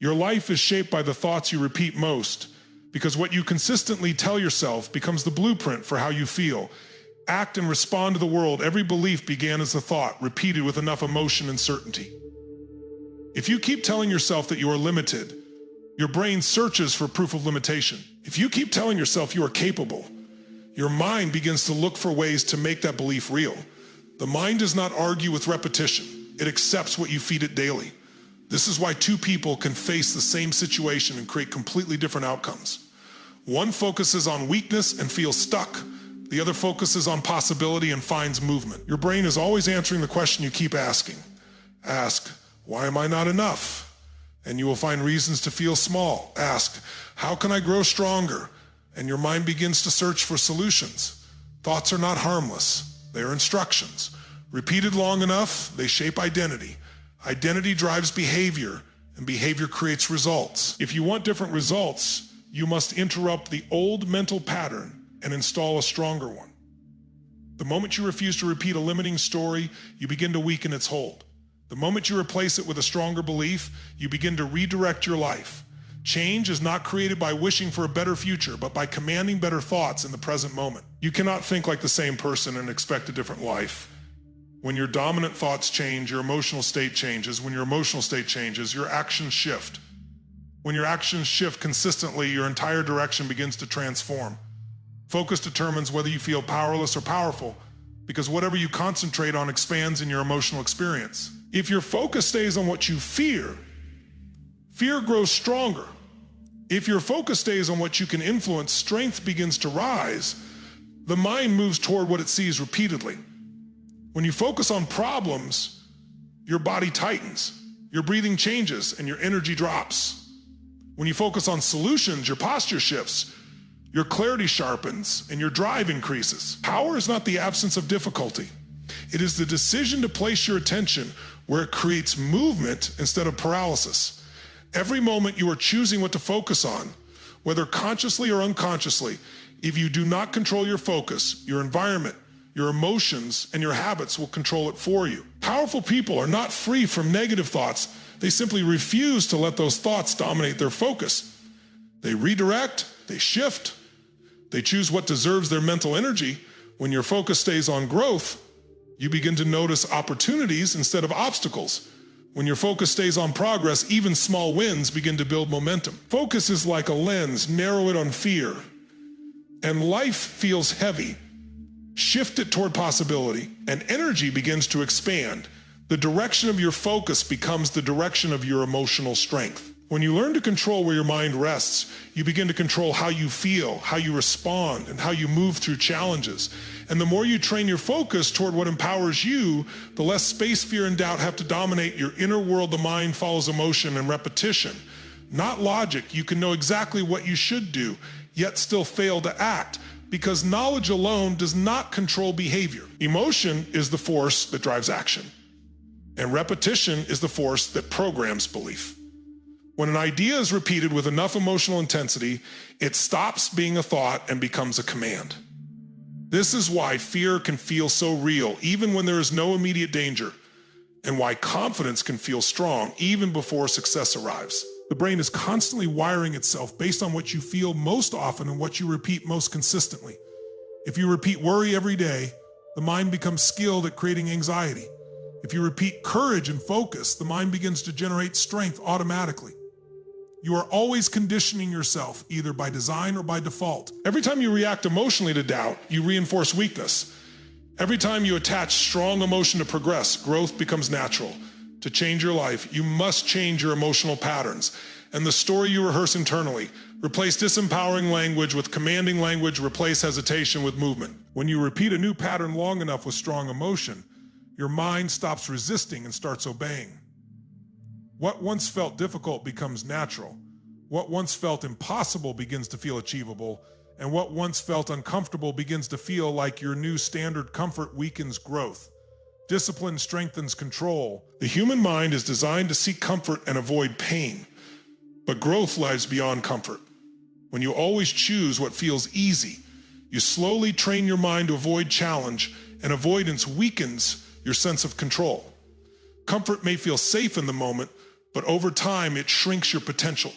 Your life is shaped by the thoughts you repeat most, because what you consistently tell yourself becomes the blueprint for how you feel, act, and respond to the world. Every belief began as a thought, repeated with enough emotion and certainty. If you keep telling yourself that you are limited, your brain searches for proof of limitation. If you keep telling yourself you are capable, your mind begins to look for ways to make that belief real. The mind does not argue with repetition. It accepts what you feed it daily. This is why two people can face the same situation and create completely different outcomes. One focuses on weakness and feels stuck. The other focuses on possibility and finds movement. Your brain is always answering the question you keep asking. Ask, why am I not enough? And you will find reasons to feel small. Ask, how can I grow stronger? And your mind begins to search for solutions. Thoughts are not harmless. They are instructions. Repeated long enough, they shape identity. Identity drives behavior, and behavior creates results. If you want different results, you must interrupt the old mental pattern and install a stronger one. The moment you refuse to repeat a limiting story, you begin to weaken its hold. The moment you replace it with a stronger belief, you begin to redirect your life. Change is not created by wishing for a better future, but by commanding better thoughts in the present moment. You cannot think like the same person and expect a different life. When your dominant thoughts change, your emotional state changes. When your emotional state changes, your actions shift. When your actions shift consistently, your entire direction begins to transform. Focus determines whether you feel powerless or powerful, because whatever you concentrate on expands in your emotional experience. If your focus stays on what you fear, fear grows stronger. If your focus stays on what you can influence, strength begins to rise. The mind moves toward what it sees repeatedly. When you focus on problems, your body tightens, your breathing changes, and your energy drops. When you focus on solutions, your posture shifts, your clarity sharpens, and your drive increases. Power is not the absence of difficulty. It is the decision to place your attention where it creates movement instead of paralysis. Every moment you are choosing what to focus on, whether consciously or unconsciously. If you do not control your focus, your environment, your emotions, and your habits will control it for you. Powerful people are not free from negative thoughts. They simply refuse to let those thoughts dominate their focus. They redirect, they shift, they choose what deserves their mental energy. When your focus stays on growth, you begin to notice opportunities instead of obstacles. When your focus stays on progress, even small wins begin to build momentum. Focus is like a lens, narrow it on fear, and life feels heavy. Shift it toward possibility, and energy begins to expand. The direction of your focus becomes the direction of your emotional strength. When you learn to control where your mind rests, you begin to control how you feel, how you respond, and how you move through challenges. And the more you train your focus toward what empowers you, the less space, fear, and doubt have to dominate your inner world. The mind follows emotion and repetition, not logic. You can know exactly what you should do, yet still fail to act, because knowledge alone does not control behavior. Emotion is the force that drives action, and repetition is the force that programs belief. When an idea is repeated with enough emotional intensity, it stops being a thought and becomes a command. This is why fear can feel so real even when there is no immediate danger, and why confidence can feel strong even before success arrives. The brain is constantly wiring itself based on what you feel most often and what you repeat most consistently. If you repeat worry every day, the mind becomes skilled at creating anxiety. If you repeat courage and focus, the mind begins to generate strength automatically. You are always conditioning yourself, either by design or by default. Every time you react emotionally to doubt, you reinforce weakness. Every time you attach strong emotion to progress, growth becomes natural. To change your life, you must change your emotional patterns and the story you rehearse internally. Replace disempowering language with commanding language. Replace hesitation with movement. When you repeat a new pattern long enough with strong emotion, your mind stops resisting and starts obeying. What once felt difficult becomes natural. What once felt impossible begins to feel achievable, and what once felt uncomfortable begins to feel like your new standard. Comfort weakens growth. Discipline strengthens control. The human mind is designed to seek comfort and avoid pain, but growth lies beyond comfort. When you always choose what feels easy, you slowly train your mind to avoid challenge, and avoidance weakens your sense of control. Comfort may feel safe in the moment, but over time it shrinks your potential.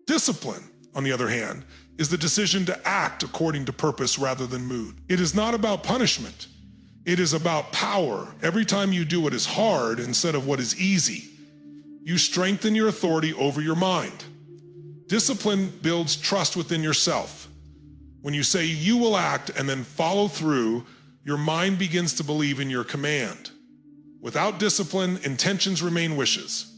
Discipline, on the other hand, is the decision to act according to purpose rather than mood. It is not about punishment. It is about power. Every time you do what is hard instead of what is easy, you strengthen your authority over your mind. Discipline builds trust within yourself. When you say you will act and then follow through, your mind begins to believe in your command. Without discipline, intentions remain wishes.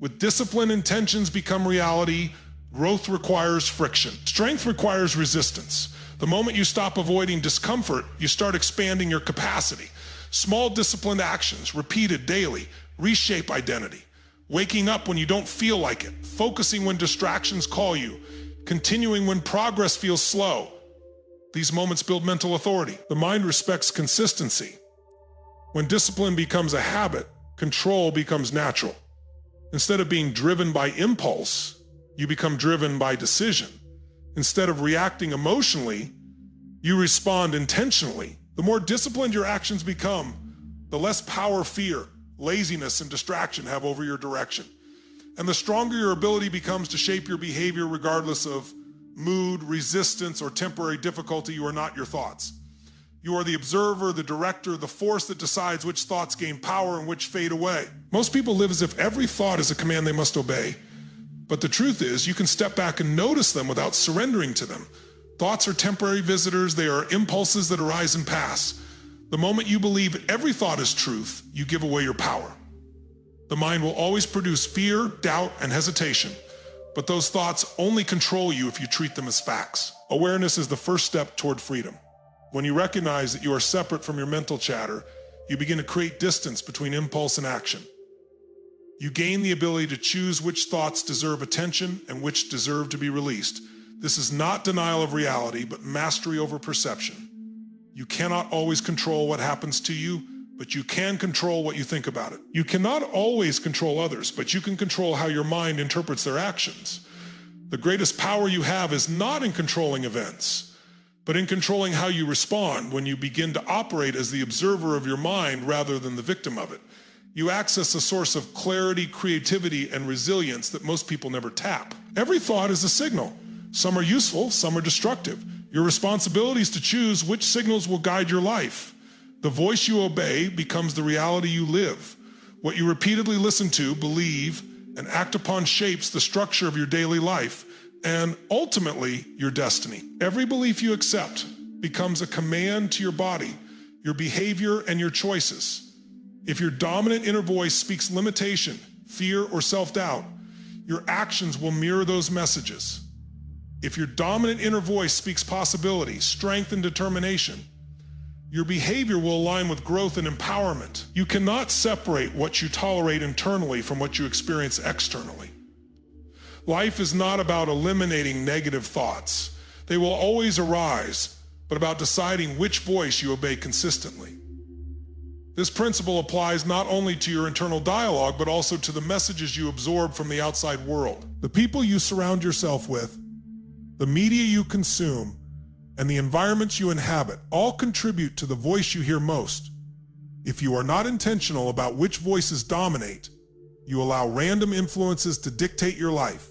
With discipline, intentions become reality. Growth requires friction. Strength requires resistance. The moment you stop avoiding discomfort, you start expanding your capacity. Small disciplined actions, repeated daily, reshape identity. Waking up when you don't feel like it, focusing when distractions call you, continuing when progress feels slow. These moments build mental authority. The mind respects consistency. When discipline becomes a habit, control becomes natural. Instead of being driven by impulse, you become driven by decision. Instead of reacting emotionally, you respond intentionally. The more disciplined your actions become, the less power fear, laziness, and distraction have over your direction. And the stronger your ability becomes to shape your behavior regardless of mood, resistance, or temporary difficulty. You are not your thoughts. You are the observer, the director, the force that decides which thoughts gain power and which fade away. Most people live as if every thought is a command they must obey. But the truth is, you can step back and notice them without surrendering to them. Thoughts are temporary visitors. They are impulses that arise and pass. The moment you believe every thought is truth, you give away your power. The mind will always produce fear, doubt, and hesitation. But those thoughts only control you if you treat them as facts. Awareness is the first step toward freedom. When you recognize that you are separate from your mental chatter, you begin to create distance between impulse and action. You gain the ability to choose which thoughts deserve attention and which deserve to be released. This is not denial of reality, but mastery over perception. You cannot always control what happens to you, but you can control what you think about it. You cannot always control others, but you can control how your mind interprets their actions. The greatest power you have is not in controlling events, but in controlling how you respond when you begin to operate as the observer of your mind rather than the victim of it. You access a source of clarity, creativity, and resilience that most people never tap. Every thought is a signal. Some are useful, some are destructive. Your responsibility is to choose which signals will guide your life. The voice you obey becomes the reality you live. What you repeatedly listen to, believe, and act upon shapes the structure of your daily life and ultimately your destiny. Every belief you accept becomes a command to your body, your behavior, and your choices. If your dominant inner voice speaks limitation, fear, or self-doubt, your actions will mirror those messages. If your dominant inner voice speaks possibility, strength, and determination, your behavior will align with growth and empowerment. You cannot separate what you tolerate internally from what you experience externally. Life is not about eliminating negative thoughts. They will always arise, but about deciding which voice you obey consistently. This principle applies not only to your internal dialogue, but also to the messages you absorb from the outside world. The people you surround yourself with, the media you consume, and the environments you inhabit all contribute to the voice you hear most. If you are not intentional about which voices dominate, you allow random influences to dictate your life.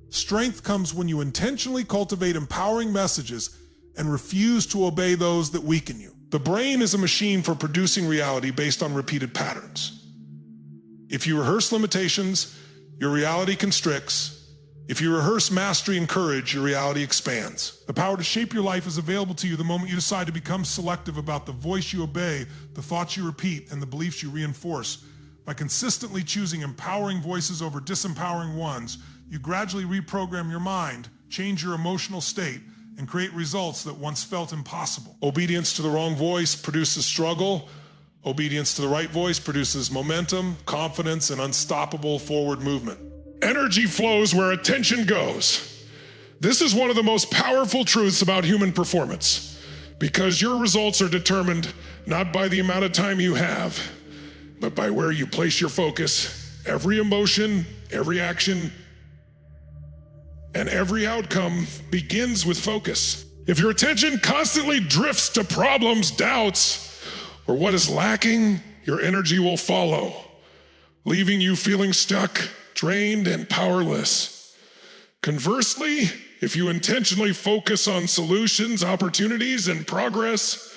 Strength comes when you intentionally cultivate empowering messages and refuse to obey those that weaken you. The brain is a machine for producing reality based on repeated patterns. If you rehearse limitations, your reality constricts. If you rehearse mastery and courage, your reality expands. The power to shape your life is available to you the moment you decide to become selective about the voice you obey, the thoughts you repeat, and the beliefs you reinforce. By consistently choosing empowering voices over disempowering ones, you gradually reprogram your mind, change your emotional state, and create results that once felt impossible. Obedience to the wrong voice produces struggle. Obedience to the right voice produces momentum, confidence, and unstoppable forward movement. Energy flows where attention goes. This is one of the most powerful truths about human performance, because your results are determined not by the amount of time you have, but by where you place your focus. Every emotion, every action, and every outcome begins with focus. If your attention constantly drifts to problems, doubts, or what is lacking, your energy will follow. leaving you feeling stuck, drained, and powerless. Conversely, if you intentionally focus on solutions, opportunities, and progress,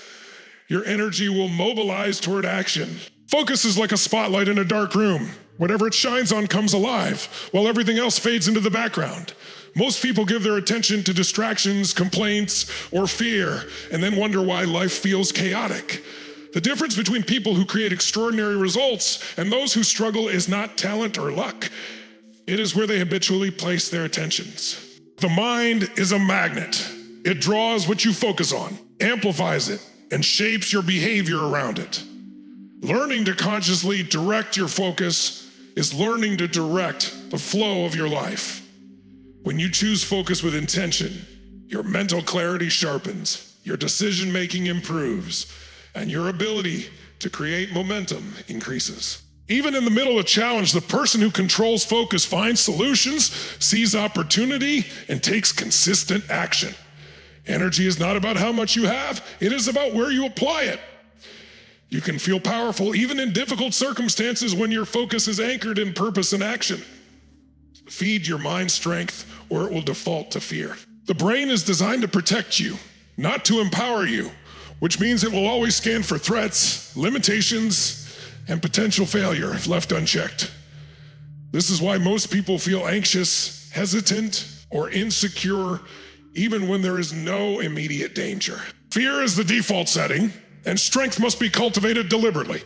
your energy will mobilize toward action. Focus is like a spotlight in a dark room. Whatever it shines on comes alive, while everything else fades into the background. Most people give their attention to distractions, complaints, or fear, and then wonder why life feels chaotic. The difference between people who create extraordinary results and those who struggle is not talent or luck. It is where they habitually place their attentions. The mind is a magnet. It draws what you focus on, amplifies it, and shapes your behavior around it. Learning to consciously direct your focus is learning to direct the flow of your life. When you choose focus with intention, your mental clarity sharpens, your decision-making improves, and your ability to create momentum increases. Even in the middle of challenge, the person who controls focus finds solutions, sees opportunity, and takes consistent action. Energy is not about how much you have, it is about where you apply it. You can feel powerful even in difficult circumstances when your focus is anchored in purpose and action. Feed your mind strength, or it will default to fear. The brain is designed to protect you, not to empower you, which means it will always scan for threats, limitations, and potential failure if left unchecked. This is why most people feel anxious, hesitant, or insecure, even when there is no immediate danger. Fear is the default setting, and strength must be cultivated deliberately.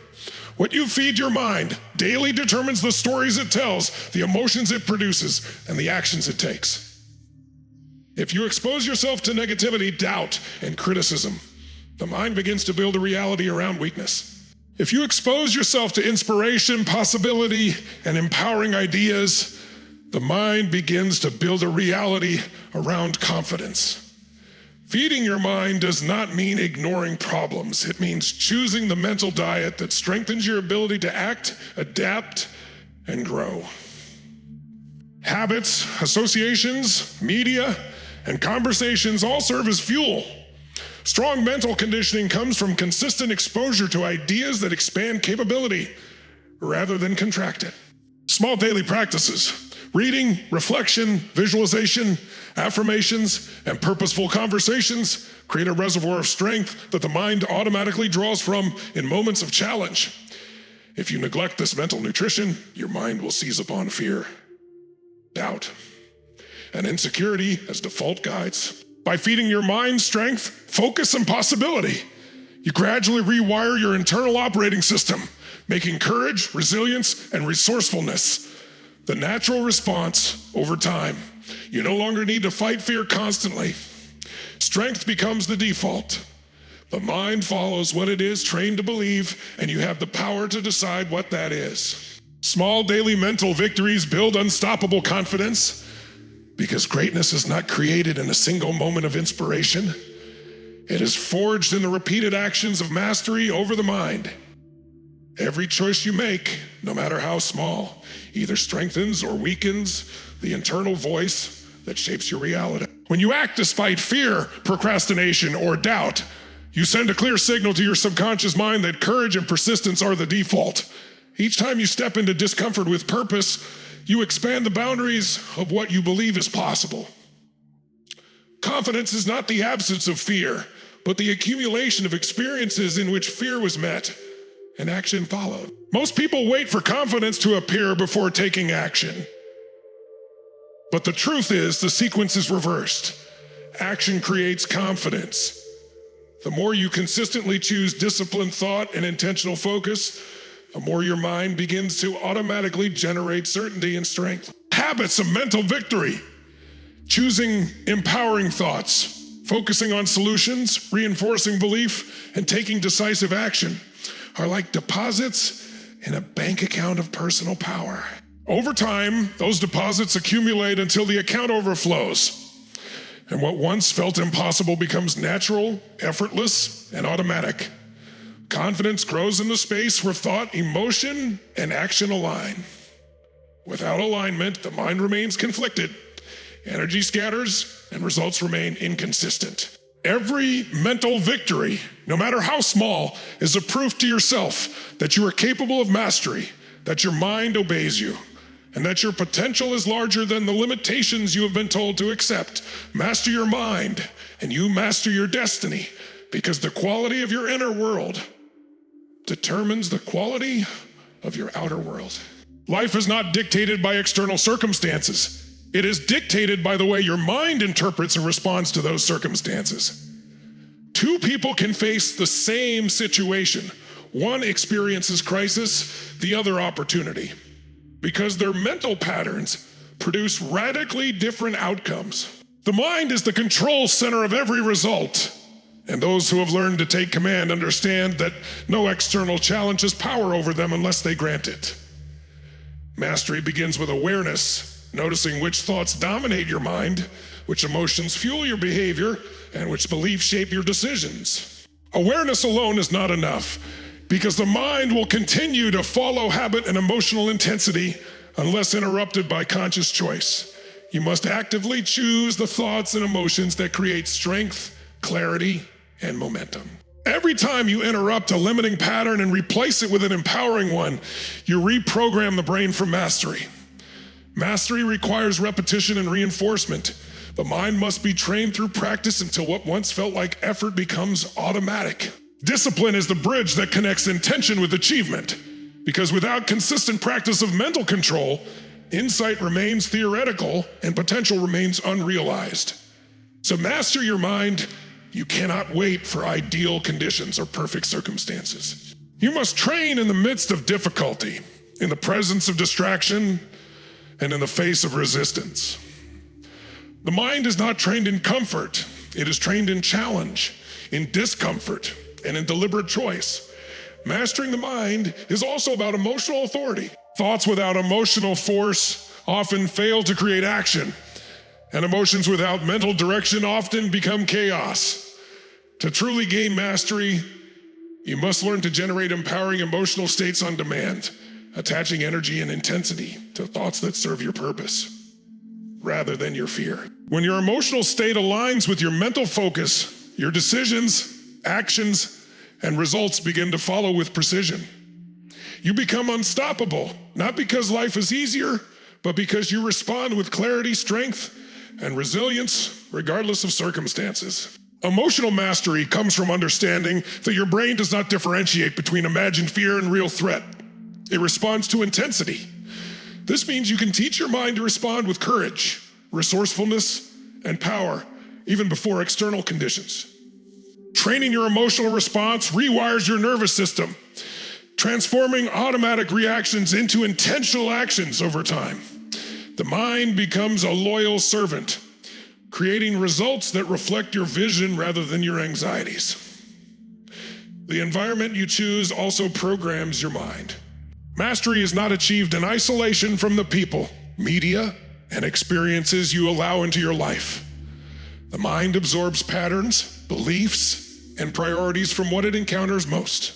What you feed your mind daily determines the stories it tells, the emotions it produces, and the actions it takes. If you expose yourself to negativity, doubt, and criticism, the mind begins to build a reality around weakness. If you expose yourself to inspiration, possibility, and empowering ideas, the mind begins to build a reality around confidence. Feeding your mind does not mean ignoring problems. It means choosing the mental diet that strengthens your ability to act, adapt, and grow. Habits, associations, media, and conversations all serve as fuel. Strong mental conditioning comes from consistent exposure to ideas that expand capability rather than contract it. Small daily practices. Reading, reflection, visualization, affirmations, and purposeful conversations create a reservoir of strength that the mind automatically draws from in moments of challenge. If you neglect this mental nutrition, your mind will seize upon fear, doubt, and insecurity as default guides. By feeding your mind strength, focus, and possibility, you gradually rewire your internal operating system, making courage, resilience, and resourcefulness the natural response over time. You no longer need to fight fear constantly. Strength becomes the default. The mind follows what it is trained to believe, and you have the power to decide what that is. Small daily mental victories build unstoppable confidence, because greatness is not created in a single moment of inspiration. It is forged in the repeated actions of mastery over the mind. Every choice you make, no matter how small, either strengthens or weakens the internal voice that shapes your reality. When you act despite fear, procrastination, or doubt, you send a clear signal to your subconscious mind that courage and persistence are the default. Each time you step into discomfort with purpose, you expand the boundaries of what you believe is possible. Confidence is not the absence of fear, but the accumulation of experiences in which fear was met and action followed. Most people wait for confidence to appear before taking action. But the truth is, the sequence is reversed. Action creates confidence. The more you consistently choose disciplined thought and intentional focus, the more your mind begins to automatically generate certainty and strength. Habits of mental victory. Choosing empowering thoughts, focusing on solutions, reinforcing belief, and taking decisive action are like deposits in a bank account of personal power. Over time, those deposits accumulate until the account overflows, and what once felt impossible becomes natural, effortless, and automatic. Confidence grows in the space where thought, emotion, and action align. Without alignment, the mind remains conflicted, energy scatters, and results remain inconsistent. Every mental victory, no matter how small, is a proof to yourself that you are capable of mastery, that your mind obeys you, and that your potential is larger than the limitations you have been told to accept. Master your mind, and you master your destiny, because the quality of your inner world determines the quality of your outer world. Life is not dictated by external circumstances. It is dictated by the way your mind interprets and responds to those circumstances. Two people can face the same situation. One experiences crisis, the other opportunity, because their mental patterns produce radically different outcomes. The mind is the control center of every result, and those who have learned to take command understand that no external challenge has power over them unless they grant it. Mastery begins with awareness, noticing which thoughts dominate your mind, which emotions fuel your behavior, and which beliefs shape your decisions. Awareness alone is not enough, because the mind will continue to follow habit and emotional intensity unless interrupted by conscious choice. You must actively choose the thoughts and emotions that create strength, clarity, and momentum. Every time you interrupt a limiting pattern and replace it with an empowering one, you reprogram the brain for mastery. Mastery requires repetition and reinforcement. The mind must be trained through practice until what once felt like effort becomes automatic. Discipline is the bridge that connects intention with achievement, because without consistent practice of mental control, insight remains theoretical and potential remains unrealized. So master your mind. You cannot wait for ideal conditions or perfect circumstances. You must train in the midst of difficulty, in the presence of distraction, and in the face of resistance. The mind is not trained in comfort. It is trained in challenge, in discomfort, and in deliberate choice. Mastering the mind is also about emotional authority. Thoughts without emotional force often fail to create action, and emotions without mental direction often become chaos. To truly gain mastery, you must learn to generate empowering emotional states on demand, attaching energy and intensity to thoughts that serve your purpose, rather than your fear. When your emotional state aligns with your mental focus, your decisions, actions, and results begin to follow with precision. You become unstoppable, not because life is easier, but because you respond with clarity, strength, and resilience, regardless of circumstances. Emotional mastery comes from understanding that your brain does not differentiate between imagined fear and real threat. It responds to intensity. This means you can teach your mind to respond with courage, resourcefulness, and power, even before external conditions. Training your emotional response rewires your nervous system, transforming automatic reactions into intentional actions over time. The mind becomes a loyal servant, creating results that reflect your vision rather than your anxieties. The environment you choose also programs your mind. Mastery is not achieved in isolation from the people, media, and experiences you allow into your life. The mind absorbs patterns, beliefs, and priorities from what it encounters most.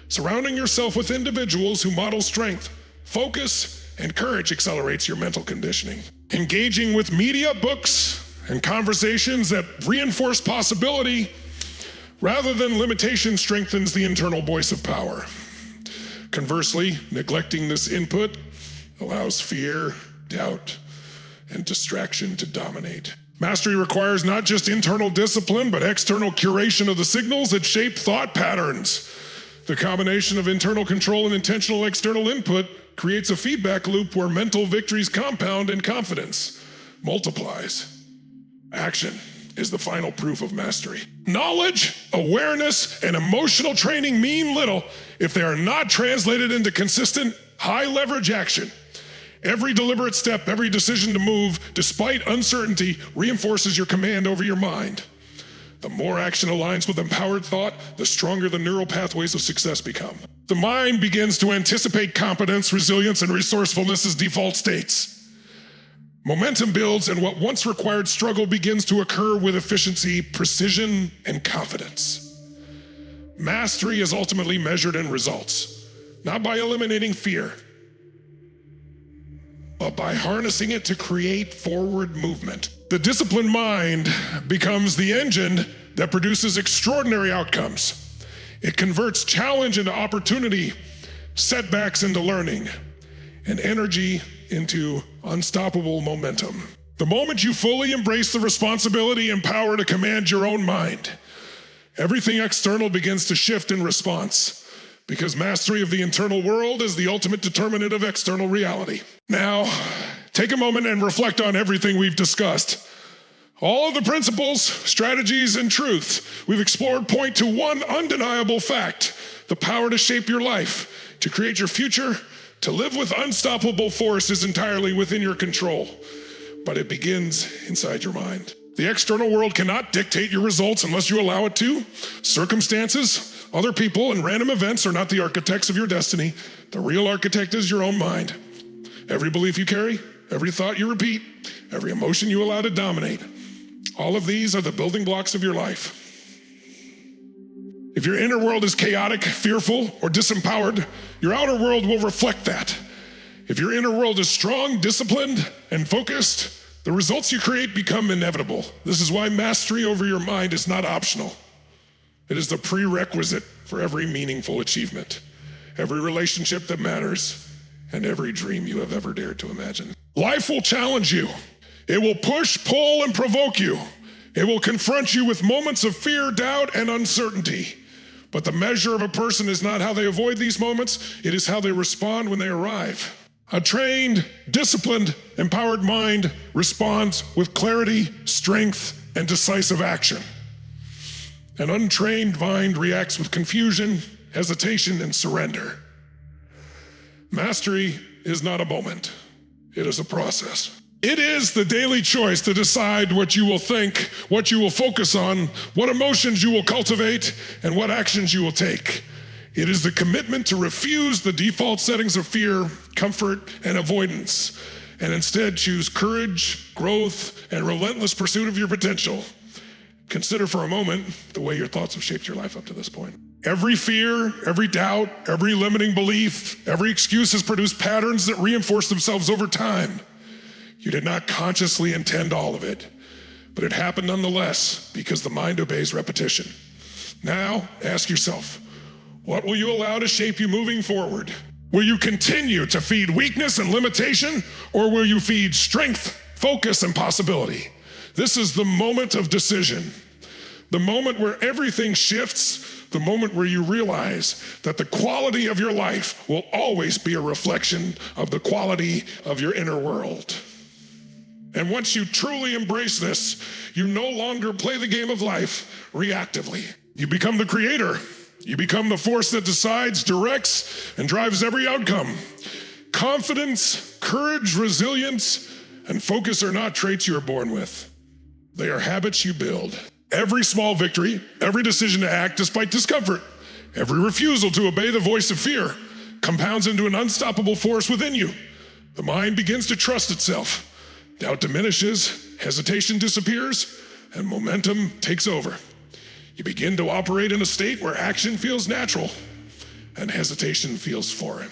Surrounding yourself with individuals who model strength, focus, and courage accelerates your mental conditioning. Engaging with media, books, and conversations that reinforce possibility rather than limitation strengthens the internal voice of power. Conversely, neglecting this input allows fear, doubt, and distraction to dominate. Mastery requires not just internal discipline, but external curation of the signals that shape thought patterns. The combination of internal control and intentional external input creates a feedback loop where mental victories compound and confidence multiplies. Action is the final proof of mastery. Knowledge, awareness, and emotional training mean little if they are not translated into consistent, high-leverage action. Every deliberate step, every decision to move, despite uncertainty, reinforces your command over your mind. The more action aligns with empowered thought, the stronger the neural pathways of success become. The mind begins to anticipate competence, resilience, and resourcefulness as default states. Momentum builds, and what once required struggle begins to occur with efficiency, precision, and confidence. Mastery is ultimately measured in results, not by eliminating fear, but by harnessing it to create forward movement. The disciplined mind becomes the engine that produces extraordinary outcomes. It converts challenge into opportunity, setbacks into learning, and energy into unstoppable momentum. The moment you fully embrace the responsibility and power to command your own mind, everything external begins to shift in response, because mastery of the internal world is the ultimate determinant of external reality. Now, take a moment and reflect on everything we've discussed. All of the principles, strategies, and truth we've explored point to one undeniable fact: the power to shape your life, to create your future, to live with unstoppable force is entirely within your control. But it begins inside your mind. The external world cannot dictate your results unless you allow it to. Circumstances, other people, and random events are not the architects of your destiny. The real architect is your own mind. Every belief you carry, every thought you repeat, every emotion you allow to dominate, all of these are the building blocks of your life. If your inner world is chaotic, fearful, or disempowered, your outer world will reflect that. If your inner world is strong, disciplined, and focused, the results you create become inevitable. This is why mastery over your mind is not optional. It is the prerequisite for every meaningful achievement, every relationship that matters, and every dream you have ever dared to imagine. Life will challenge you. It will push, pull, and provoke you. It will confront you with moments of fear, doubt, and uncertainty. But the measure of a person is not how they avoid these moments, it is how they respond when they arrive. A trained, disciplined, empowered mind responds with clarity, strength, and decisive action. An untrained mind reacts with confusion, hesitation, and surrender. Mastery is not a moment. It is a process. It is the daily choice to decide what you will think, what you will focus on, what emotions you will cultivate, and what actions you will take. It is the commitment to refuse the default settings of fear, comfort, and avoidance, and instead choose courage, growth, and relentless pursuit of your potential. Consider for a moment the way your thoughts have shaped your life up to this point. Every fear, every doubt, every limiting belief, every excuse has produced patterns that reinforce themselves over time. You did not consciously intend all of it, but it happened nonetheless because the mind obeys repetition. Now, ask yourself, what will you allow to shape you moving forward? Will you continue to feed weakness and limitation, or will you feed strength, focus, and possibility? This is the moment of decision, the moment where everything shifts, the moment where you realize that the quality of your life will always be a reflection of the quality of your inner world. And once you truly embrace this, you no longer play the game of life reactively. You become the creator. You become the force that decides, directs, and drives every outcome. Confidence, courage, resilience, and focus are not traits you are born with. They are habits you build. Every small victory, every decision to act despite discomfort, every refusal to obey the voice of fear compounds into an unstoppable force within you. The mind begins to trust itself. Doubt diminishes, hesitation disappears, and momentum takes over. You begin to operate in a state where action feels natural and hesitation feels foreign.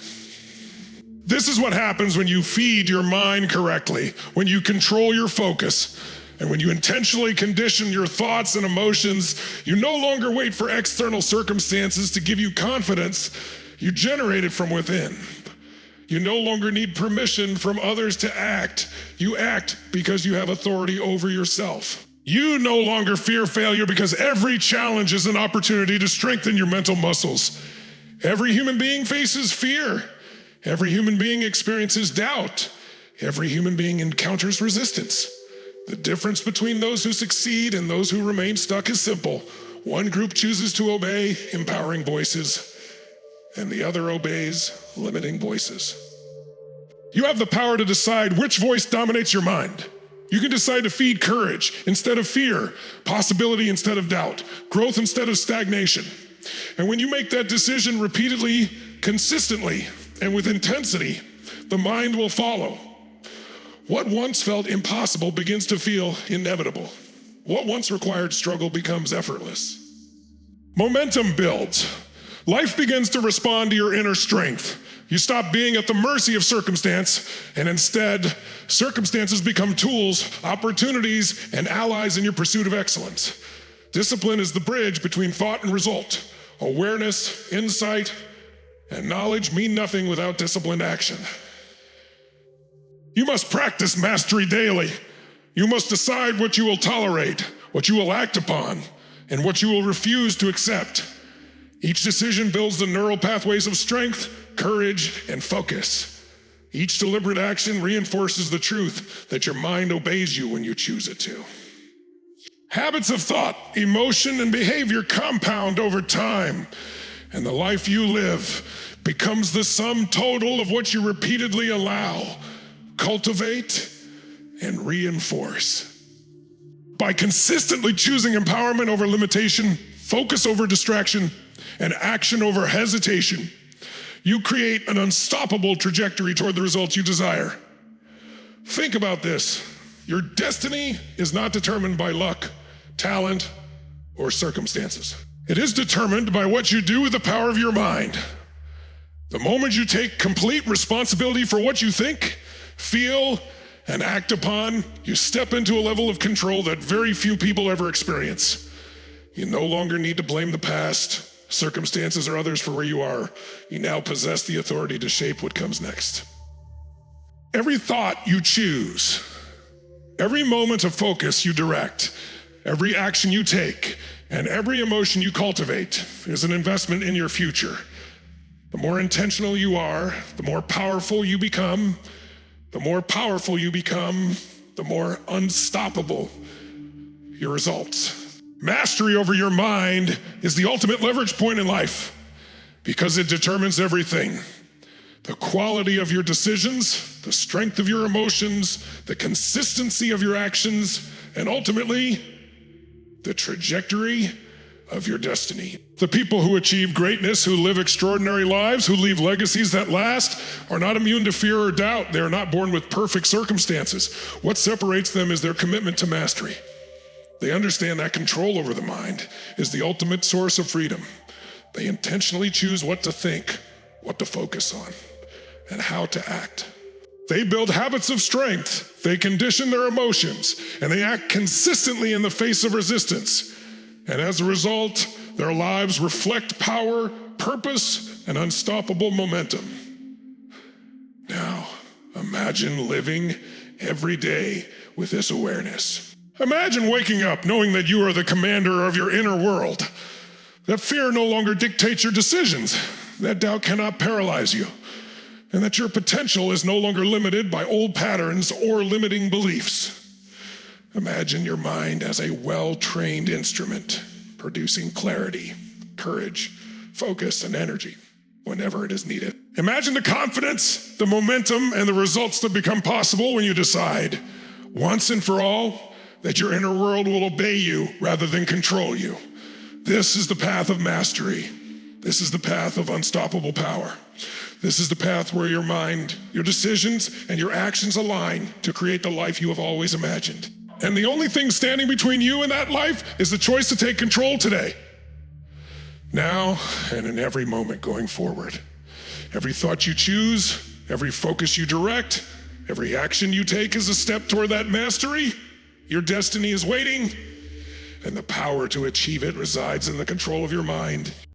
This is what happens when you feed your mind correctly, when you control your focus, and when you intentionally condition your thoughts and emotions. You no longer wait for external circumstances to give you confidence. You generate it from within. You no longer need permission from others to act. You act because you have authority over yourself. You no longer fear failure because every challenge is an opportunity to strengthen your mental muscles. Every human being faces fear. Every human being experiences doubt. Every human being encounters resistance. The difference between those who succeed and those who remain stuck is simple. One group chooses to obey empowering voices, and the other obeys limiting voices. You have the power to decide which voice dominates your mind. You can decide to feed courage instead of fear, possibility instead of doubt, growth instead of stagnation. And when you make that decision repeatedly, consistently, and with intensity, the mind will follow. What once felt impossible begins to feel inevitable. What once required struggle becomes effortless. Momentum builds. Life begins to respond to your inner strength. You stop being at the mercy of circumstance, and instead, circumstances become tools, opportunities, and allies in your pursuit of excellence. Discipline is the bridge between thought and result. Awareness, insight, and knowledge mean nothing without disciplined action. You must practice mastery daily. You must decide what you will tolerate, what you will act upon, and what you will refuse to accept. Each decision builds the neural pathways of strength, courage, and focus. Each deliberate action reinforces the truth that your mind obeys you when you choose it to. Habits of thought, emotion, and behavior compound over time, and the life you live becomes the sum total of what you repeatedly allow, cultivate, and reinforce. By consistently choosing empowerment over limitation, focus over distraction, and action over hesitation, you create an unstoppable trajectory toward the results you desire. Think about this. Your destiny is not determined by luck, talent, or circumstances. It is determined by what you do with the power of your mind. The moment you take complete responsibility for what you think, feel, and act upon, you step into a level of control that very few people ever experience. You no longer need to blame the past, circumstances, or others for where you are. You now possess the authority to shape what comes next. Every thought you choose, every moment of focus you direct, every action you take, and every emotion you cultivate is an investment in your future. The more intentional you are, the more powerful you become. The more powerful you become, the more unstoppable your results. Mastery over your mind is the ultimate leverage point in life because it determines everything. The quality of your decisions, the strength of your emotions, the consistency of your actions, and ultimately, the trajectory of your destiny. The people who achieve greatness, who live extraordinary lives, who leave legacies that last, are not immune to fear or doubt. They are not born with perfect circumstances. What separates them is their commitment to mastery. They understand that control over the mind is the ultimate source of freedom. They intentionally choose what to think, what to focus on, and how to act. They build habits of strength. They condition their emotions, and they act consistently in the face of resistance. And as a result, their lives reflect power, purpose, and unstoppable momentum. Now, imagine living every day with this awareness. Imagine waking up knowing that you are the commander of your inner world, that fear no longer dictates your decisions, that doubt cannot paralyze you, and that your potential is no longer limited by old patterns or limiting beliefs. Imagine your mind as a well-trained instrument, producing clarity, courage, focus, and energy whenever it is needed. Imagine the confidence, the momentum, and the results that become possible when you decide, once and for all, that your inner world will obey you rather than control you. This is the path of mastery. This is the path of unstoppable power. This is the path where your mind, your decisions, and your actions align to create the life you have always imagined. And the only thing standing between you and that life is the choice to take control today. Now and in every moment going forward. Every thought you choose, every focus you direct, every action you take is a step toward that mastery. Your destiny is waiting, and the power to achieve it resides in the control of your mind.